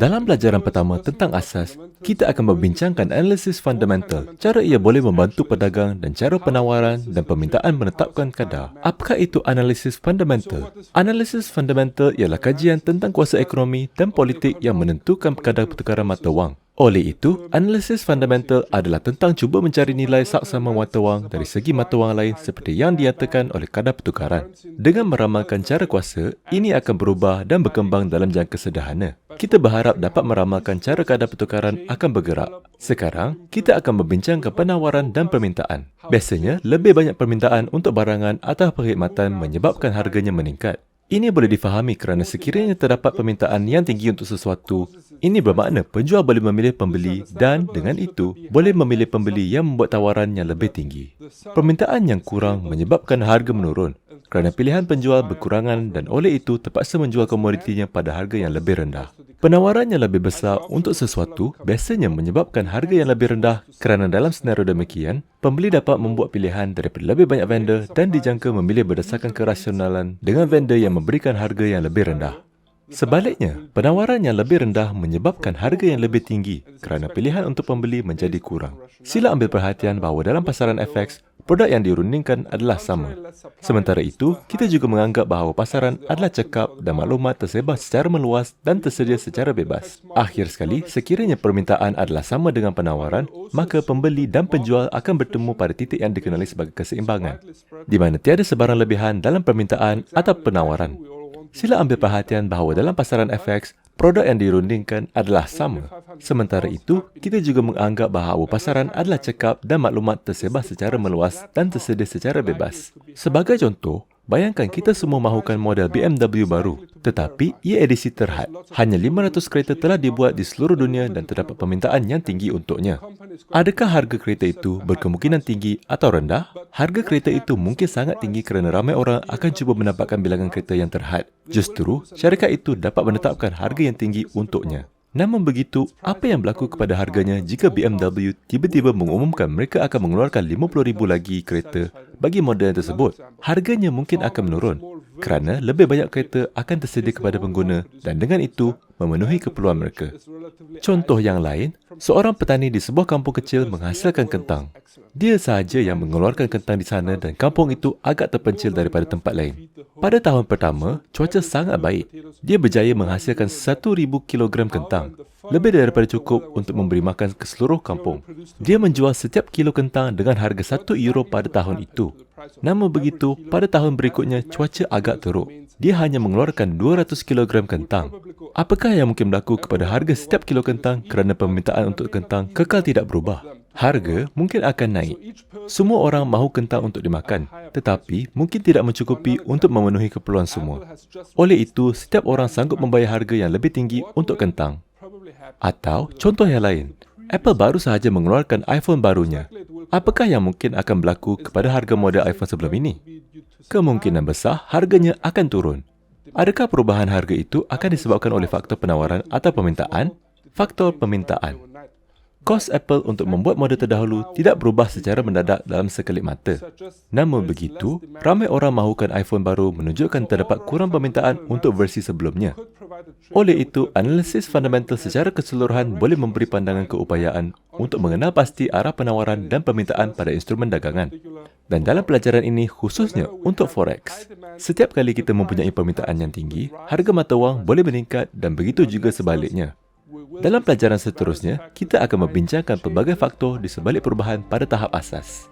Dalam pelajaran pertama tentang asas, kita akan membincangkan analisis fundamental, cara ia boleh membantu pedagang dan cara penawaran dan permintaan menetapkan kadar. Apakah itu analisis fundamental? Analisis fundamental ialah kajian tentang kuasa ekonomi dan politik yang menentukan kadar pertukaran mata wang. Oleh itu, analisis fundamental adalah tentang cuba mencari nilai saksama mata wang dari segi mata wang lain seperti yang dinyatakan oleh kadar pertukaran. Dengan meramalkan cara kuasa, ini akan berubah dan berkembang dalam jangka sederhana. Kita berharap dapat meramalkan cara kadar pertukaran akan bergerak. Sekarang, kita akan membincangkan penawaran dan permintaan. Biasanya, lebih banyak permintaan untuk barangan atau perkhidmatan menyebabkan harganya meningkat. Ini boleh difahami kerana sekiranya terdapat permintaan yang tinggi untuk sesuatu, ini bermakna penjual boleh memilih pembeli dan dengan itu boleh memilih pembeli yang membuat tawaran yang lebih tinggi. Permintaan yang kurang menyebabkan harga menurun kerana pilihan penjual berkurangan dan oleh itu terpaksa menjual komoditinya pada harga yang lebih rendah. Penawaran yang lebih besar untuk sesuatu biasanya menyebabkan harga yang lebih rendah kerana dalam senario demikian, pembeli dapat membuat pilihan daripada lebih banyak vendor dan dijangka memilih berdasarkan kerasionalan dengan vendor yang memberikan harga yang lebih rendah. Sebaliknya, penawaran yang lebih rendah menyebabkan harga yang lebih tinggi kerana pilihan untuk pembeli menjadi kurang. Sila ambil perhatian bahawa dalam pasaran FX, produk yang dirundingkan adalah sama. Sementara itu, kita juga menganggap bahawa pasaran adalah cekap dan maklumat tersebar secara meluas dan tersedia secara bebas. Akhir sekali, sekiranya permintaan adalah sama dengan penawaran, maka pembeli dan penjual akan bertemu pada titik yang dikenali sebagai keseimbangan, di mana tiada sebarang lebihan dalam permintaan atau penawaran. Sila ambil perhatian bahawa dalam pasaran FX, produk yang dirundingkan adalah sama. Sementara itu, kita juga menganggap bahawa pasaran adalah cekap dan maklumat tersebar secara meluas dan tersedia secara bebas. Sebagai contoh, bayangkan kita semua mahukan model BMW baru, tetapi ia edisi terhad. Hanya 500 kereta telah dibuat di seluruh dunia dan terdapat permintaan yang tinggi untuknya. Adakah harga kereta itu berkemungkinan tinggi atau rendah? Harga kereta itu mungkin sangat tinggi kerana ramai orang akan cuba mendapatkan bilangan kereta yang terhad. Justru, syarikat itu dapat menetapkan harga yang tinggi untuknya. Namun begitu, apa yang berlaku kepada harganya jika BMW tiba-tiba mengumumkan mereka akan mengeluarkan 50,000 lagi kereta bagi model tersebut? Harganya mungkin akan menurun kerana lebih banyak kereta akan tersedia kepada pengguna dan dengan itu memenuhi keperluan mereka. Contoh yang lain, seorang petani di sebuah kampung kecil menghasilkan kentang. Dia sahaja yang mengeluarkan kentang di sana dan kampung itu agak terpencil daripada tempat lain. Pada tahun pertama, cuaca sangat baik. Dia berjaya menghasilkan 1,000 kilogram kentang, lebih daripada cukup untuk memberi makan ke seluruh kampung. Dia menjual setiap kilo kentang dengan harga €1 pada tahun itu. Namun begitu, pada tahun berikutnya cuaca agak teruk. Dia hanya mengeluarkan 200 kilogram kentang. Apakah yang mungkin berlaku kepada harga setiap kilo kentang kerana permintaan untuk kentang kekal tidak berubah? Harga mungkin akan naik. Semua orang mahu kentang untuk dimakan, tetapi mungkin tidak mencukupi untuk memenuhi keperluan semua. Oleh itu, setiap orang sanggup membayar harga yang lebih tinggi untuk kentang. Atau, contoh yang lain, Apple baru sahaja mengeluarkan iPhone barunya. Apakah yang mungkin akan berlaku kepada harga model iPhone sebelum ini? Kemungkinan besar harganya akan turun. Adakah perubahan harga itu akan disebabkan oleh faktor penawaran atau permintaan? Faktor permintaan. Kos Apple untuk membuat model terdahulu tidak berubah secara mendadak dalam sekelip mata. Namun begitu, ramai orang mahukan iPhone baru menunjukkan terdapat kurang permintaan untuk versi sebelumnya. Oleh itu, analisis fundamental secara keseluruhan boleh memberi pandangan keupayaan untuk mengenal pasti arah penawaran dan permintaan pada instrumen dagangan. Dan dalam pelajaran ini khususnya untuk Forex, setiap kali kita mempunyai permintaan yang tinggi, harga mata wang boleh meningkat dan begitu juga sebaliknya. Dalam pelajaran seterusnya, kita akan membincangkan pelbagai faktor di sebalik perubahan pada tahap asas.